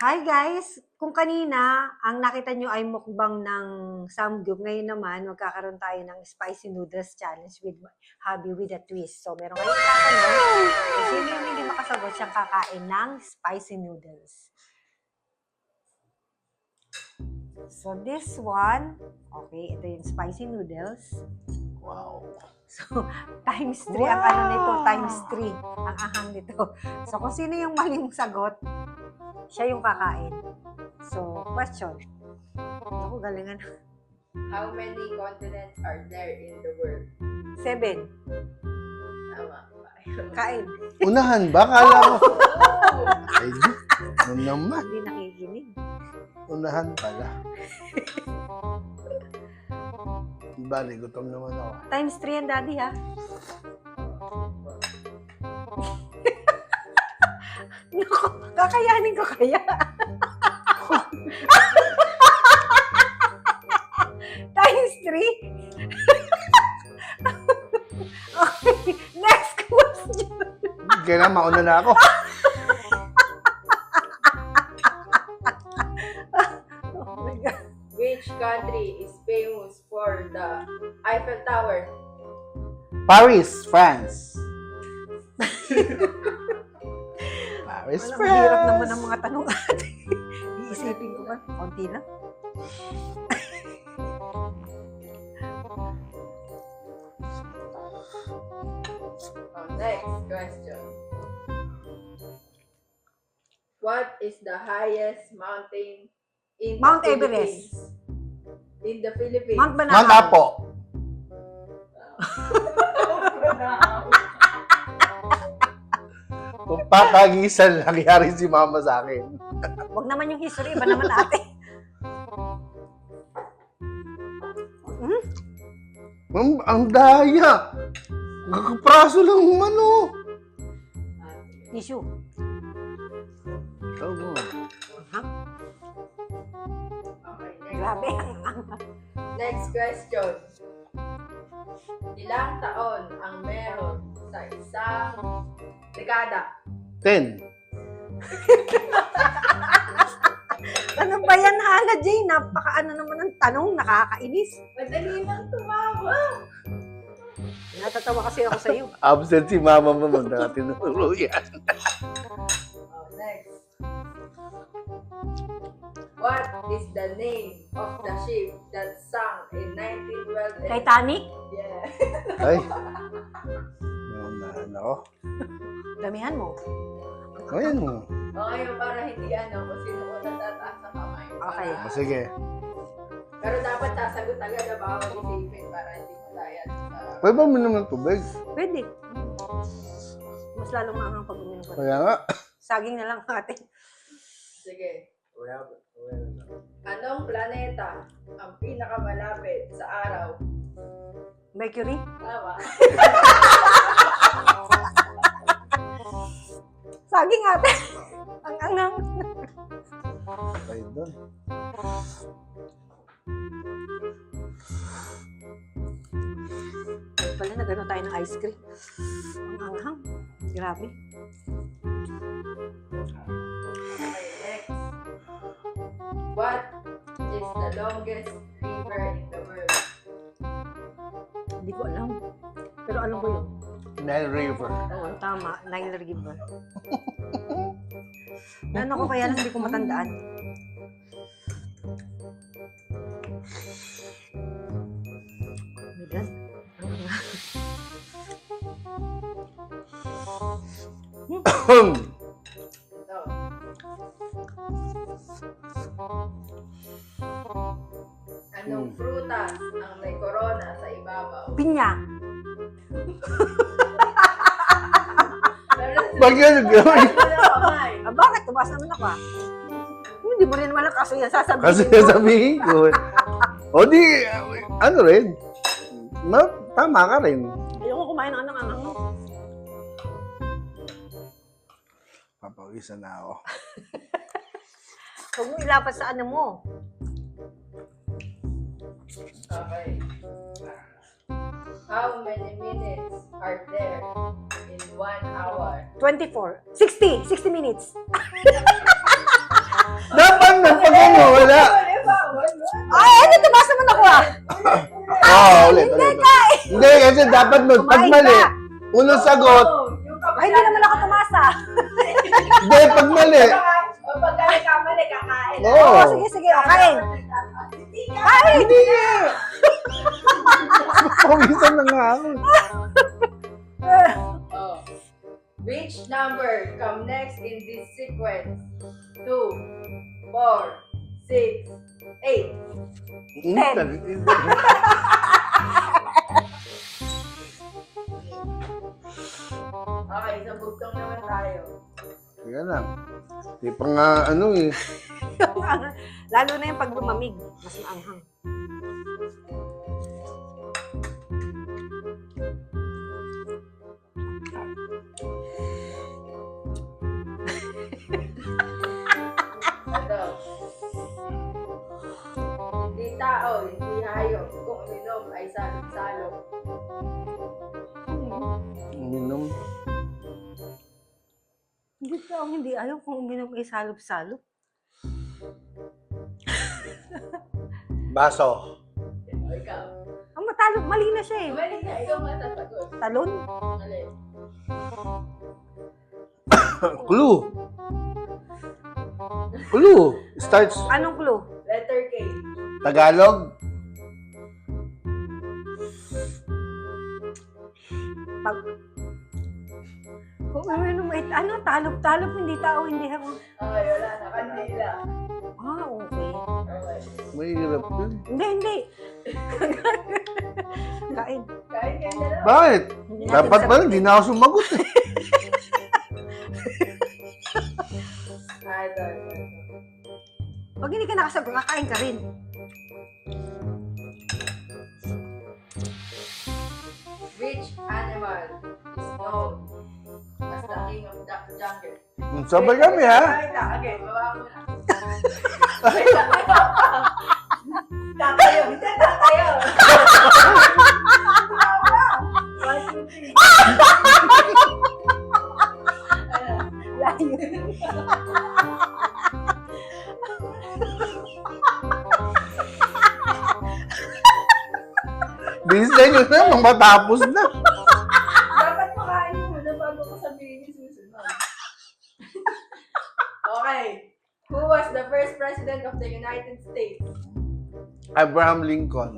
Hi guys! Kung kanina, ang nakita nyo ay mukbang ng samgyup, ngayon naman, magkakaroon tayo ng spicy noodles challenge with hubby with a twist. So, meron kayong itatanong, kung sino yung hindi makasagot siyang kakain ng spicy noodles. So, this one, okay, ito yung spicy noodles. Wow. So, times 3 ang ano nito, times 3 ang ahang nito. So, kung sino yung maling sagot, siya yung kakain. So, question. Ako, galingan. How many continents are there in the world? 7. Tama. Kain. Unahan ba? Kala mo. Oh! Ay, di. Ano naman? Hindi nakikinig. Unahan pala. Bali, gutom naman ako. Times 3 yan, daddy, ha? Naku, kakayanin ko kaya. Times 3? Okay, next question. Kailangan mauna na ako. Oh my God. Which country is famous for the Eiffel Tower? Paris, France. Paris, Walang France. hirap naman ang mga tanong natin. Iisipin ko ba? Konti lang. Next question. What is the highest mountain in Mount the Everest. Philippines? In the Philippines. Mount Mount Banahaw. Apo. Kung papagisan nangyari si mama sa akin. Huwag naman yung history, iba naman ate. Ang daya. Gagapraso lang umano. Tissue. Ikaw mo. Ha? Okay, Grabe. next question. Ilang taon ang meron sa isang dekada? 10. Ano ba yan, Hana Jane? Napaka-ano naman ang tanong, nakakainis. Madali lang tumawa. Natatawa kasi ako sa iyo. Absent si mama mo nung tinuro yan. Oh, next. What is the name of the ship that sank in 1912? Titanic? Yeah. Ay. Naunahan ako. Damihan mo. Ayan mo. Okay, para hindi kung sino ko natataas sa kamay. Okay. Sige. Pero dapat sasagot agad na bawal isipin para hindi malayan. Pwede ba mo naman tubig? Pwede. Mas lalong maangang pag uminom ko. Kaya nga. Saging na lang ate. Sige. Anong planeta ang pinakamalapit sa araw? Mercury? Tama. Saging ate. Ang angang. Tayo doon. Pala na gano'n tayo ng ice cream. Ang anghang. Grabe. Okay, next. What is the longest river in the world? Hindi ko alam. Pero alam ko yun. Nile River. Oo, tama. Nile River. Ano ko kaya lang hindi ko matandaan. Oh my God. Ito. Anong prutas ang may corona sa ibabaw? Pinya. Bakit yan? Kamay. Ah, bakit? Tumas naman ako ah. Hindi mo rin naman ang kaso yan sasabihin Kasi ko. sabihin ko. O di, ano rin? Tama ka rin. Ayoko kumain ng anong-anong. Papawisan na ako. Huwag mo ilapat sa ano mo. Okay. How many minutes are there in 1 hour? 24. 60. 60 minutes. pag ano, wala. Ay, ano, tumas naman ako ah. Ulit. Hindi, kasi dapat nun, pag Kumain mali, ka. unang sagot, Ay, hindi naman ako tumasa. hindi, pag mali. Pag kamali, kakain. Oo. Oo, sige, okay. Kain! Hindi nga. Pawisan na nga ako. Oh. Which number come next in this sequence? 2, 4, 6, 8. Okay, sa bugtong naman tayo. Kaya lang. Di pa nga ano eh. Lalo na yung pag lumamig, mas maanghang. Ito. Hindi tao, hindi hayop. Kung uminom ay salog-salog. Uminom. Hindi ko ako hindi ayaw kung uminom ay salop-salop. Baso. O, ikaw. Ang matalog, mali na siya eh. Mali na, ikaw nga tasagot. Talon? Mali. Clue. Clue. Starts Anong clue? Letter K. Tagalog. Pag... Kung uminom ay, ano, talop-talop, hindi tao, hindi ako. Okay, wala na. Kandila. Ah, okay. Okay. Mahirap yun. Hindi. Kain. Kain kayo na lang. Bakit? Hindi natin Dapat sabihin. pala, hindi na ako sumagot eh. Ito. Pag hindi ka nakasagot, kakain ka rin. Which animal is known as the king of the jungle? Sabay kami ha. Okay, baba mo na. Wait lang. Tatayo. Hindi, tatayo. 1, 2, 3. Layo. Bilisan nyo na, matapos na. Dapat makain mo na bago ko sabihin yung susunod. Okay. Who was the first president of the United States? Abraham Lincoln.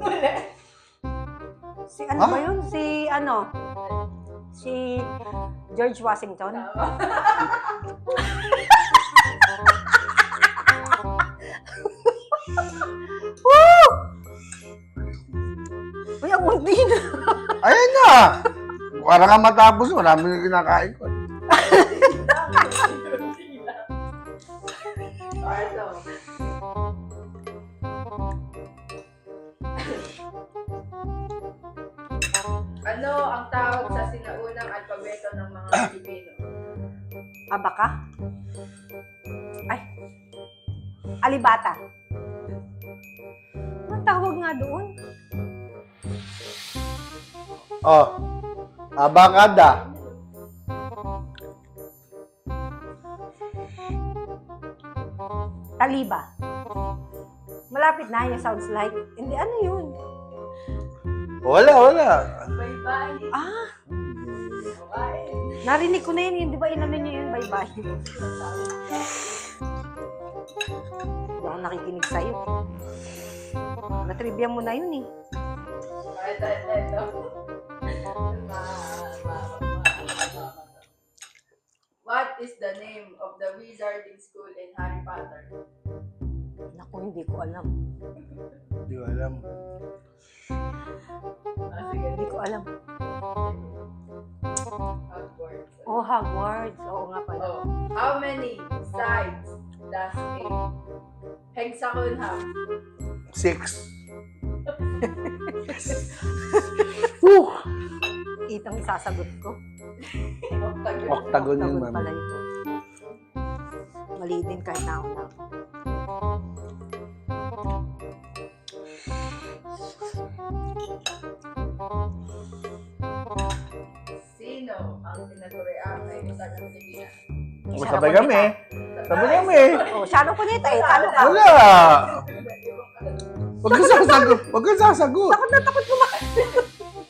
Si ano Ha? ba yun? Si George Washington? Tama. Woo! Uy, ang unti na. Ayan na. Para nga matapos, marami na kinakain ko. Ito. Ano ang tawag sa sinaunang alpabeto ng mga Pilipino? Abaka? Ay. Alibata. Anong tawag nga doon? Oh. Abakada. Taliba. Malapit na, yung sounds like. Hindi, ano yun? Wala. Bye-bye. Ah, Okay. narinig ko na yun. Di ba inano nyo yun? Bye-bye. Hindi ako nakikinig sa'yo. Natrivia mo na yun eh. Ito. What is the name of the wizarding school in Harry Potter? Naku, hindi ko alam. Hindi ko alam. Sige. Hindi ko alam. Hogwarts. Oh, Hogwarts. Oo nga pala. Oh. How many sides does a hexagon have? 6. Whew. Itang isasagot ko. Octagon yun, Octagon ma'am. pala ito. Mali din kahit nauna ako. Sino ang pinag-react ay isa ng Pilipinas? Sabay kami. Sabi namin. Oh, Shadow Cuneta eh. Talo ka. Wala. Huwag kang sasagot. Huwag kang sasagot. Takot na takot ko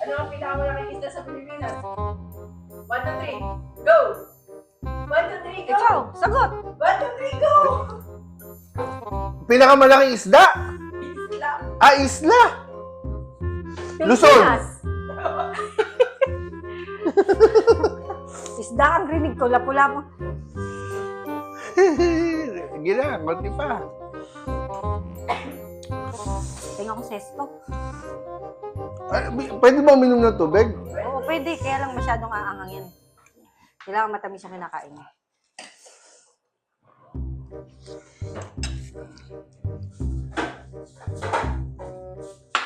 Ano ang pinakamalaking isda sa Pilipinas? 1, 2, 3, go! 1, 2, 3, go! Ikaw, sagot. 1, 2, 3, go! Pinakamalaking isda? Isla. Ah, isla. Luzon. Pilipinas. Isda ang rinig ko. Lapu-lapu. Sige na, konti pa. Tingnan ko sesto. Ay, pwede ba uminom ng tubig? Oo, pwede. Kaya lang masyadong aangang yan. Kailangan matamis yung kinakain niya.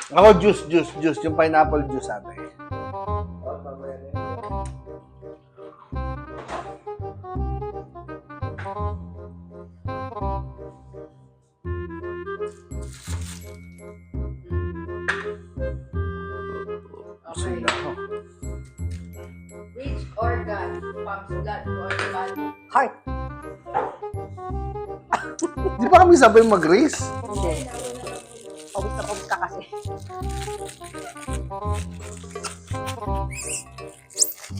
Ako, juice. Yung pineapple juice sabi. Okay. Which organ pumps blood to our body? Heart. Di ba kami sabay mag-race? Hindi. Pawis na pawis ka kasi.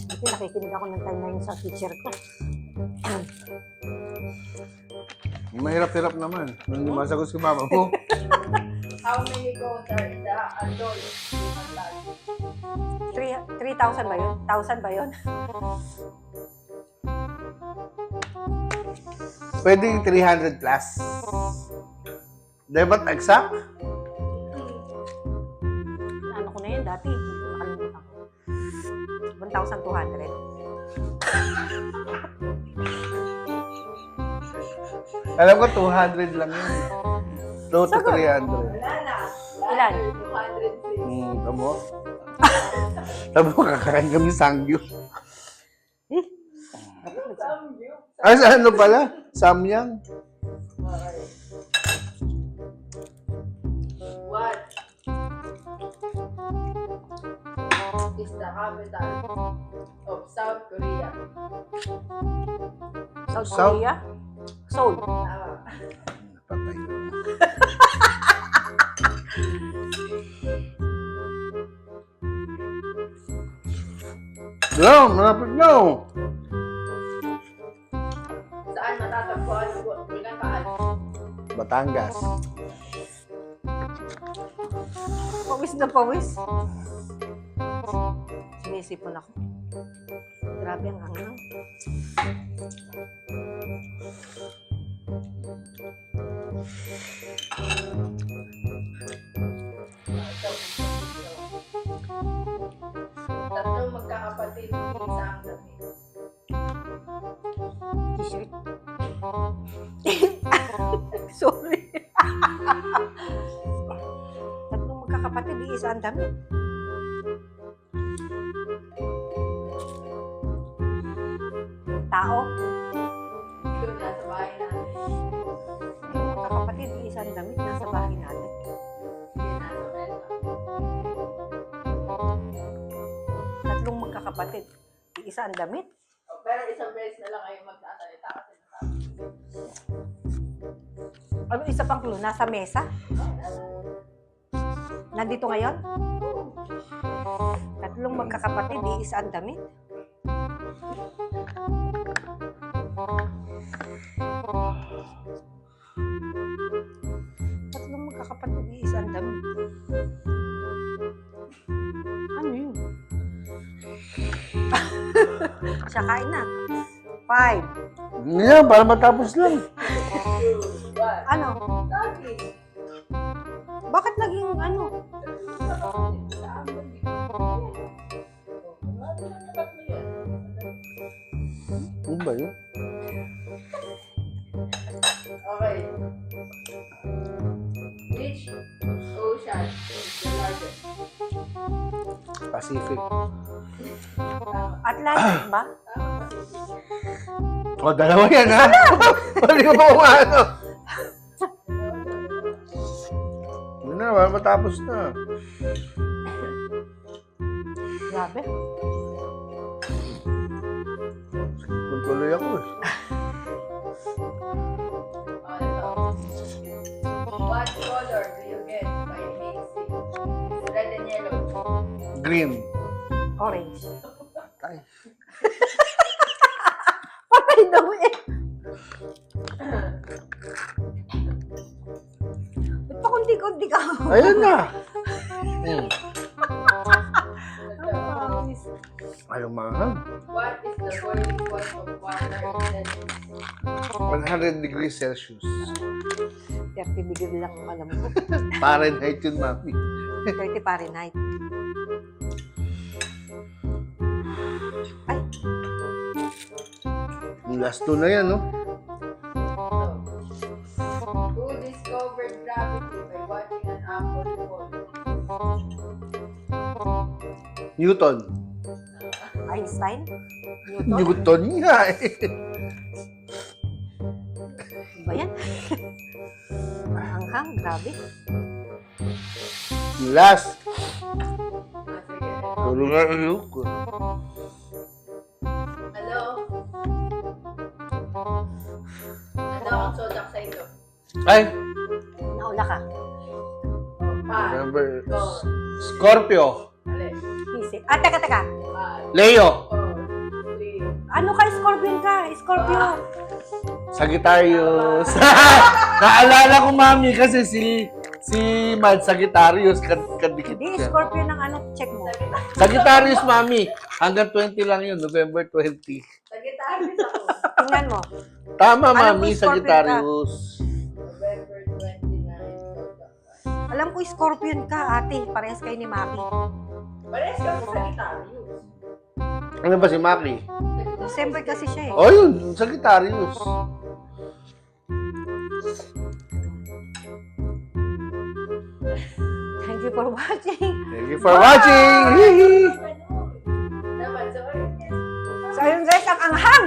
Kasi nakikinig ako ng time na yun sa teacher ko. Mahirap-hirap naman. Hindi masagot si mama mo. How many bones are in the adult human body? 3,000 ba yun? 1,000 ba yun? Pwede yung 300 plus. Di ba exact? Ano ko na yun dati? Nakalimutan ko. 1,200. Alam ko 200 lang yun. 2 to Sagot. 300. Wala na. Ilan? 206. Tamo? Sabi mo, kakain kami sanggyo. Eh? Samgyup. Ay, sa ano pala? Samyang. Okay. What is the capital of South Korea? South South- Korea? Seoul. Tama. Patay. Yo, malapit na. Saan matatagpuan ang Bulacan? Batangas. Pawis na pawis. Sinisipon ako. Grabe ang hangang. Tatlong magkakapatid, isa ang damit. T-shirt. Sorry. Tatlong magkakapatid, isa ang damit. Tao. Doon nasa bahay natin. Tatlong magkakapatid, isa ang damit. Nasa bahay natin. Hindi nasa mesa. Tatlong magkakapatid, isa ang damit. Pero isang beses na lang kayo magsasalita kasi nasabi. Ano isa pang clue? Nasa mesa? Nandito ngayon? Tatlong magkakapatid, isa ang damit. Tatlong magkakapatid, isa ang damit. Ano yun? Siya kain na. 5. Yan, para matapos lang. 2, 1. Ano? Sabi. Bakit naging ano? Ano ba yun? Okay. Which ocean is the largest? Pacific. Tama. Atlantic ba? Tama. O, dalawa yan, ha? Hindi ko pa umano. Yun na, para matapos na. Grabe. Tuloy ako eh. Green. Orange. Ay. Patay daw eh. Ba't pa kunti-kunti ka? Ayun na. Hmm. Ayaw mahal. What is the boiling point of water in Celsius? 100 degrees Celsius. 30 degree lang ang alam ko. Fahrenheit yun, mami. 30 Fahrenheit. Ay, Yung last two na yan, no? Who discovered gravity by watching an apple fall? Newton. Einstein? Newton? Newton nga eh. Ano ba yan? Hanghang, grabe. Yung last. Sige. Tulungan yung ko. Ano? Ano ang zodiac sign ko? Ay! Naula ka. Five, Number... four, Scorpio. alin? Isip. Ah, teka. Five, Leo. 4, 3. Ano ka? Scorpion ka. Scorpio. Sagittarius. Naalala ko, mami, kasi si Mad Sagittarius. Kadikit Hindi, siya. Scorpio ng ano, check mo. Sagittarius, mami. Hanggang 20 lang yun. November 20. Sagittarius ako. Tingnan mo. Tama, Alam ko, mami. Scorpio Sagittarius. November 29. Alam ko, Scorpion ka, ate. Parehas kayo ni Maki. Parehas kami sa Sagittarius. Ano ba si Maki? December kasi siya eh. Oh, yun. Sagittarius. Thank you for watching. Thank you for watching. Naman, so So, ayun guys, ang anghang!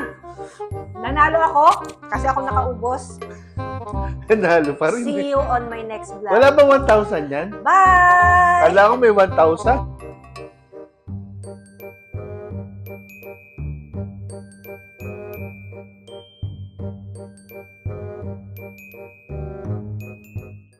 Nanalo ako kasi ako nakaubos. Nalo pa rin. See you on my next vlog. Wala bang 1,000 yan? Bye! Kala ko may 1,000.